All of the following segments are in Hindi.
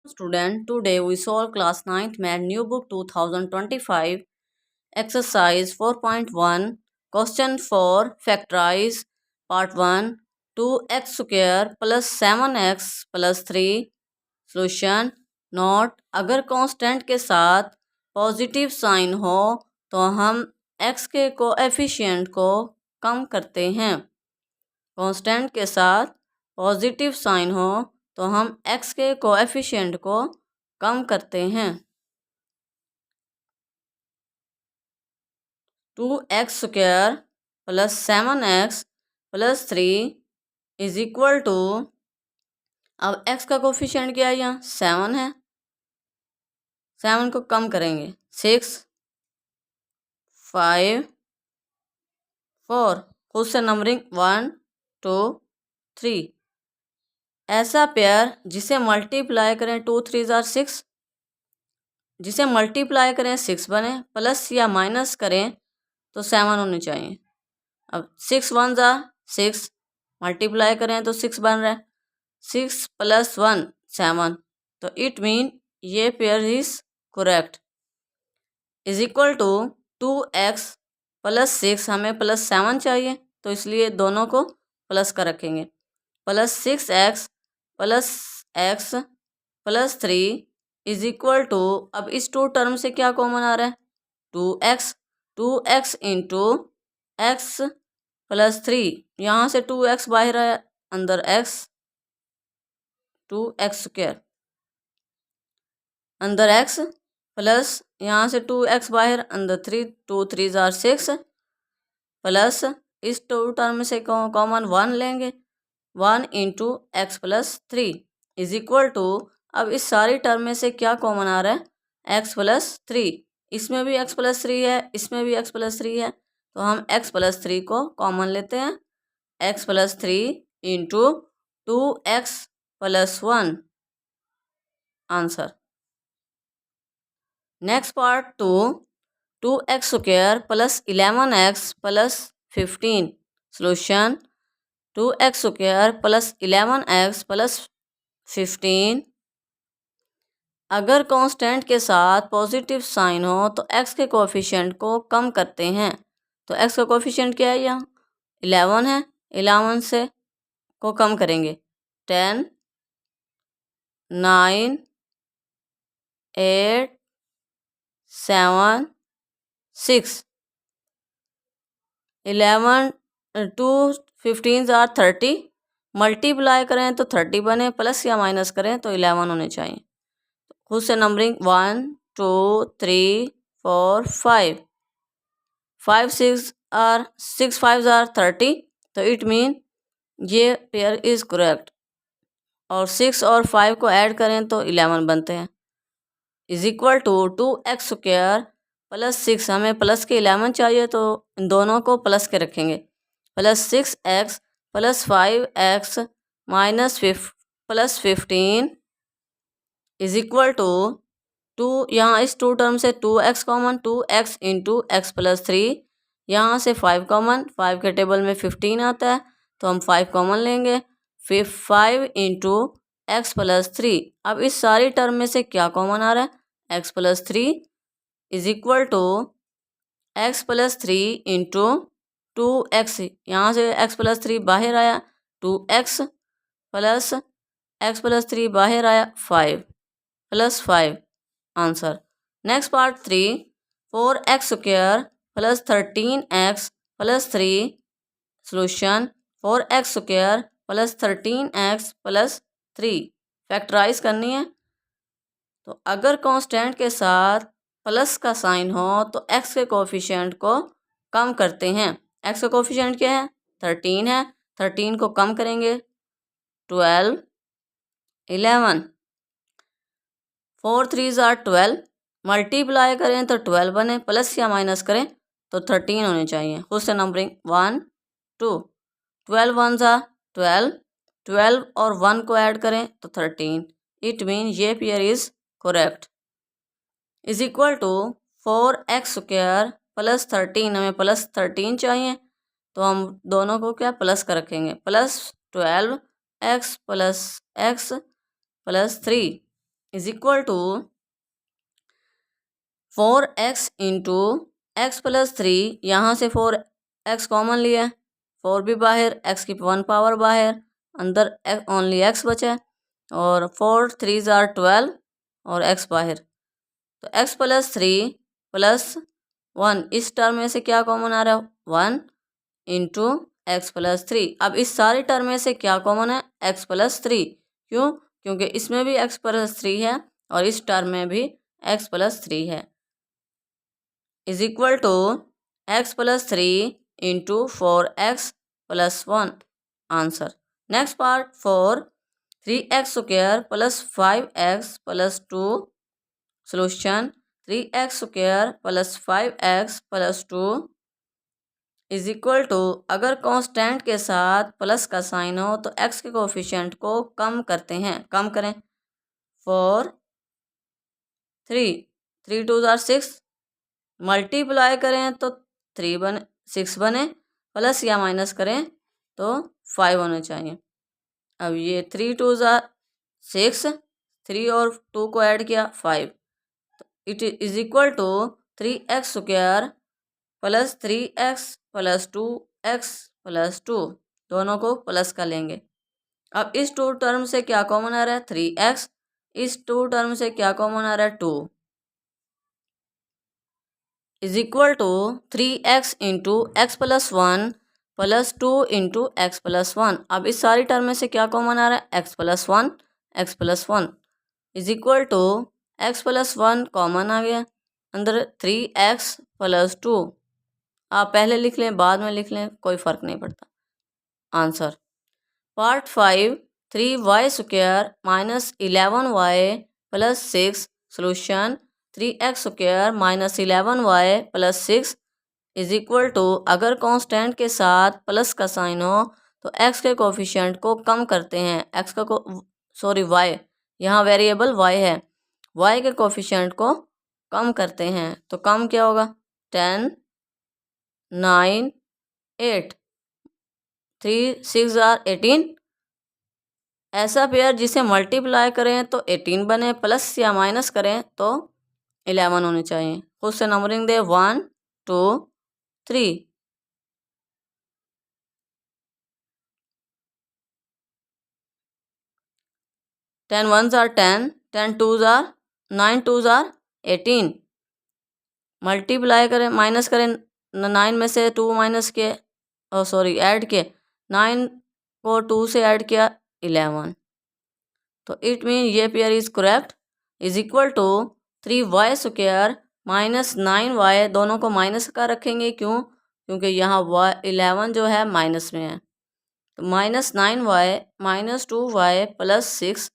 Student, today we solve class 9th math new book 2025 exercise 4.1 question 4 factorize part 1 2x square plus 7x plus 3 solution note अगर कांस्टेंट के साथ पॉजिटिव साइन हो तो हम x के कोएफिशिएंट को कम करते हैं। कांस्टेंट के साथ पॉजिटिव साइन हो तो हम x के कोएफिशिएंट को कम करते हैं। 2x square plus 7x plus 3 is equal to, अब x का कोएफिशिएंट क्या है, यहाँ 7 है, 7 को कम करेंगे 6 5 4, खुद से नंबरिंग 1 2 3। ऐसा पेयर जिसे मल्टीप्लाई करें 2 3 6, जिसे मल्टीप्लाई करें 6 बने, प्लस या माइनस करें तो 7 होने चाहिए। अब 6 1 6, मल्टीप्लाई करें तो 6 बन रहा है, 6 प्लस 1 7, तो इट मीन ये pair is correct. Is equal to 2x plus 6, हमें प्लस 7 चाहिए तो इसलिए दोनों को प्लस का रखेंगे, plus 6x plus x plus 3 is equal to, अब इस टू टर्म से क्या कॉमन आ रहा है, 2x इंटू एक्स प्लस 3, यहाँ से 2x बाहर आया, अंदर x, 2x स्क्वायर अंदर x प्लस यहाँ से 2x बाहर, अंदर 3, 2 3 6 प्लस इस टू टर्म से कॉमन 1 लेंगे, 1 into x plus 3 is equal to, अब इस सारी टर्म में से क्या कॉमन आ रहा है, x प्लस 3, इसमें भी x प्लस 3 है, इसमें भी x प्लस 3 है, तो हम x प्लस 3 को कॉमन लेते हैं, x plus 3 into 2x plus 1 answer. Next part 2x square plus 11x plus 15 solution 2x square plus 11x plus 15, अगर कांस्टेंट के साथ पॉजिटिव साइन हो तो x के कोएफिशिएंट को कम करते हैं। तो x का कोएफिशिएंट क्या है, यहाँ 11 है, 11 से को कम करेंगे 10 9 8 7 6, 11 2 15 30, मल्टीप्लाई करें तो 30 बने, प्लस या माइनस करें तो 11 होने चाहिए। खुद से नंबरिंग 1 2 3 4 5, 5 6 5 30, तो इट मीन ये पेयर इज करेक्ट, और 6 और 5 को ऐड करें तो 11 बनते हैं। Is equal to 2x square plus 6, हमें प्लस के 11 चाहिए तो इन दोनों को प्लस के रखेंगे, plus 6x plus 5x minus plus 15 is equal to 2, यहाँ इस टू टर्म से 2x common, 2x into x plus 3, यहाँ से 5 कॉमन, 5 के टेबल में 15 आता है तो हम 5 कॉमन लेंगे, फिर 5 इंटू एक्स प्लस 3, अब इस सारी टर्म में से क्या कॉमन आ रहा है, x plus 3 is equal to x plus 3 into 2x, यहाँ से x प्लस 3 बाहर आया, 2x प्लस x प्लस 3 बाहर आया 5 plus 5 answer. Next part 3 4x square plus 13x plus 3 solution 4x square plus 13x plus 3 factorise करनी है। तो अगर कांस्टेंट के साथ प्लस का साइन हो तो x के कोएफिशिएंट को कम करते हैं। x का कोएफिशिएंट क्या है, 13 है, 13 को कम करेंगे 12 11, 4 3 12, मल्टीप्लाई करें तो 12 बने, प्लस या माइनस करें तो 13 होने चाहिए। खुद से नंबरिंग 1 2, 12 1 12, 12 और 1 को ऐड करें तो 13, इट मीन ये pair is correct. Is equal to 4x square plus 13, हमें प्लस 13 चाहिए तो हम दोनों को क्या प्लस का रखेंगे, plus 12x plus x plus 3 is equal to 4x into x plus 3, यहाँ से 4x कॉमन लिया, 4 भी बाहर, x की 1 पावर बाहर, अंदर ओनली x बचा, और 4 3 जार 12 और x बाहर, तो x प्लस 3 प्लस 1, इस टर्म में से क्या कॉमन आ रहा है 1 इंटू एक्स प्लस 3। अब इस सारे टर्म में से क्या कॉमन है x प्लस 3, क्यों? क्योंकि इसमें भी x प्लस 3 है और इस टर्म में भी x प्लस 3 है, is equal to x plus 3 into 4x plus 1 answer. Next part 4 3x square plus 5x plus 2 solution 3x square plus 5x plus 2 is equal to, अगर कांस्टेंट के साथ प्लस का साइन हो तो x के कोफिशिएंट को कम करते हैं, कम करें। 4 3 2 जार 6, मल्टीप्लाई करें तो 3 बने 6 बने, प्लस या माइनस करें तो 5 होने चाहिए। अब ये 3 2 जार 6, 3 और 2 को ऐड किया 5, it is equal to 3x square plus 3x plus 2x plus 2, दोनों को प्लस का लेंगे। अब इस 2 टर्म से क्या कॉमन आ रहा है 3x, इस 2 टर्म से क्या कॉमन आ रहा है 2, is equal to 3x into x plus 1 plus 2 into x plus 1। अब इस सारी टर्म में से क्या कॉमन आ रहा है x plus 1, X plus 1 is equal to x plus 1 common आ गया, अंदर 3x प्लस 2, आप पहले लिख लें बाद में लिख लें कोई फ़र्क नहीं पड़ता। Answer part 5 3y square minus 11y plus 6 solution 3x square minus 11y plus 6 is equal to, अगर कांस्टेंट के साथ प्लस का साइन हो तो x के कोफिशिएंट को कम करते हैं, x का y, यहाँ वेरिएबल y है, y के कोफिशिएंट को कम करते हैं, तो कम क्या होगा 10 9 8, 3 6 जार 18, ऐसा पेयर जिसे मल्टीप्लाई करें तो 18 बने, प्लस या माइनस करें तो 11 होने चाहिए। खुद से नंबरिंग दे 1 2 3, 10 1 जार 10, 10 2 जार 9 2 जार 18, मल्टीप्लाई करें माइनस करें, 9 में से 2 माइनस के ऐड के, 9 को 2 से ऐड किया 11, तो इट मीन ये pair is correct, is equal to 3y square minus 9y, दोनों को माइनस का रखेंगे, क्यों? क्योंकि यहाँ 11 जो है माइनस में है, तो minus 9y minus 2y plus 6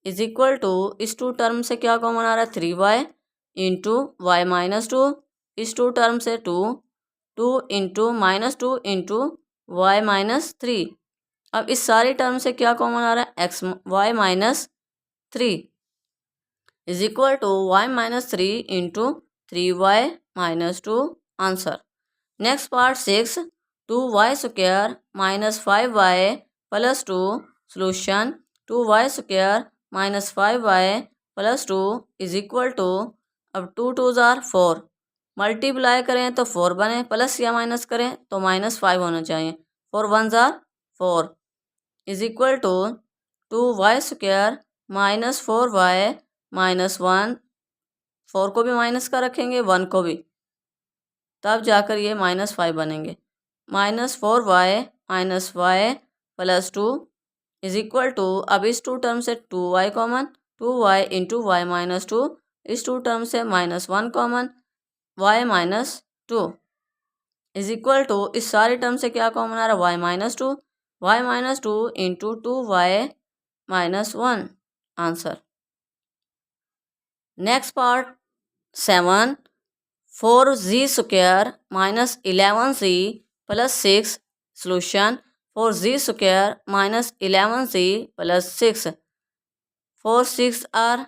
is equal to, इस 2 टर्म से क्या कॉमन आ रहा है 3y इंटू वाई माइनस 2, इस 2 टर्म से 2 into minus 2 into y minus 3। अब इस सारी टर्म से क्या कॉमन आ रहा है x y minus 3 is equal to y minus 3 into 3y minus 2 answer. Next part 6 2y square minus 5y plus 2 solution 2y square minus 5y plus 2 is equal to, अब 2 2 जार 4, मल्टीप्लाई करें तो 4 बने, प्लस या माइनस करें तो माइनस 5 होना चाहिए, 4 1 जार 4 is equal to 2y square minus 4y minus 1, 4 को भी माइनस का रखेंगे 1 को भी, तब जाकर ये माइनस 5 बनेंगे, minus 4y minus y plus 2 is equal to, अब इस 2 टर्म से 2y common, 2y into y minus 2, इस 2 टर्म से minus 1 common, y minus 2 is equal to, इस सारे टर्म से क्या कॉमन आ रहा है y minus 2 into 2y minus 1 answer. Next part 7 4z square minus 11z plus 6 solution 4z square minus 11z plus 6, 4 6 are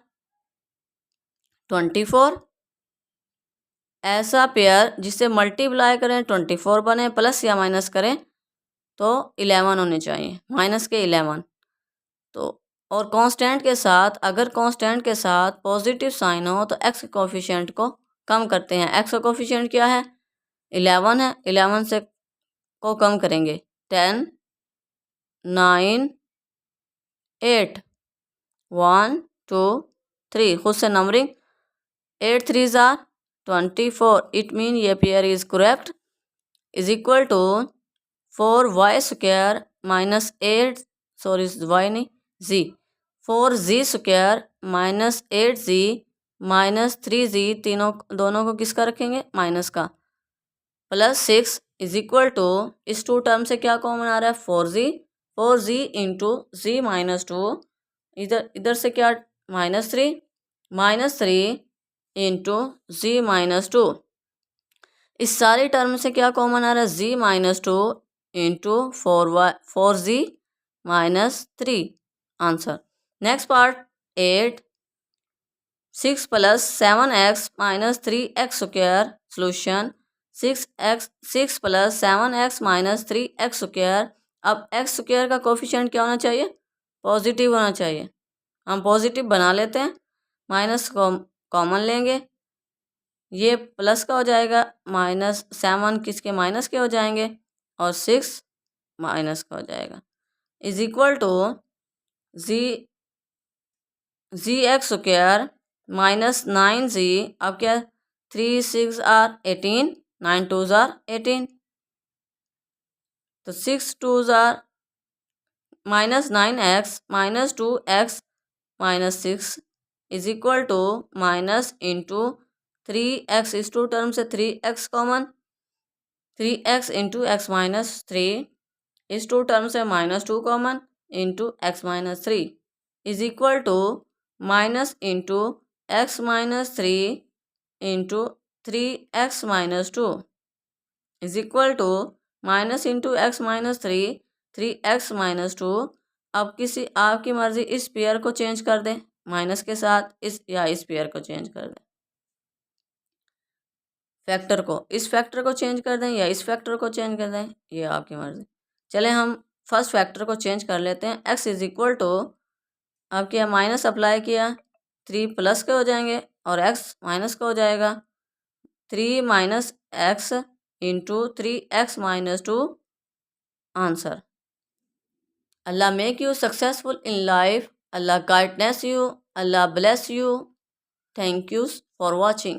24, ऐसा पेयर जिसे मल्टीप्लाई करें 24 बने, प्लस या माइनस करें तो 11 होने चाहिए, माइनस के 11, तो और कांस्टेंट के साथ, अगर कांस्टेंट के साथ पॉजिटिव साइन हो तो एक्स के कोफिशिएंट को कम करते हैं। एक्स का कोफिशिएंट क्या है? 11 है। 11 से को कम करेंगे 10, 9, 8, 1, 2, 3। खुद से numbering 8 3s are 24। It mean ये pair is correct. Is equal to 4y square minus 8, sorry y नहीं, z, 4z square minus 8z minus 3z, दोनों को किसका रखेंगे? माइनस का, प्लस 6 इज इक्वल टू, इस टू टर्म से क्या कॉमन आ रहा है? 4z, 4z into z minus 2, इधर से क्या? Minus 3 into z minus 2। इस सारी टर्म से क्या कॉमन आ रहा है? z minus 2 into 4z minus 3। Answer. Next part 8, 6 plus 7x minus 3x square. Solution 6 plus 7x minus 3x square. अब x स्क्वायर का कोफिशिएंट क्या होना चाहिए? पॉजिटिव होना चाहिए। हम पॉजिटिव बना लेते हैं, माइनस कॉमन लेंगे, ये प्लस का हो जाएगा, माइनस 7 किसके? माइनस के हो जाएंगे, और 6 माइनस का हो जाएगा, is equal to z x square minus 9z। अब क्या? 3 6 आर 18, 9 2s आर 18, तो 6 2s are minus 9x minus 2x minus 6 is equal to minus into 3x। इस टू टर्म से 3x common, 3x into x minus 3, इस टू टर्म से minus 2 common into x minus 3 is equal to minus into x minus 3 into 3x minus 2 is equal to minus into x minus 3x minus 2। अब किसी आपकी मर्जी, इस पेयर को चेंज कर दें माइनस के साथ, इस पेयर को चेंज कर दें, फैक्टर को, इस फैक्टर को चेंज कर दें या इस फैक्टर को चेंज कर दें, ये आपकी मर्जी। चले हम फर्स्ट फैक्टर को चेंज कर लेते हैं। x इज इक्वल टू, अब क्या? माइनस अप्लाई किया, 3 प्लस के हो जाएंगे और x माइनस का हो जाएगा, 3 minus x into 3x minus 2। Answer. Allah make you successful in life. Allah guidance you. Allah bless you. Thank you for watching.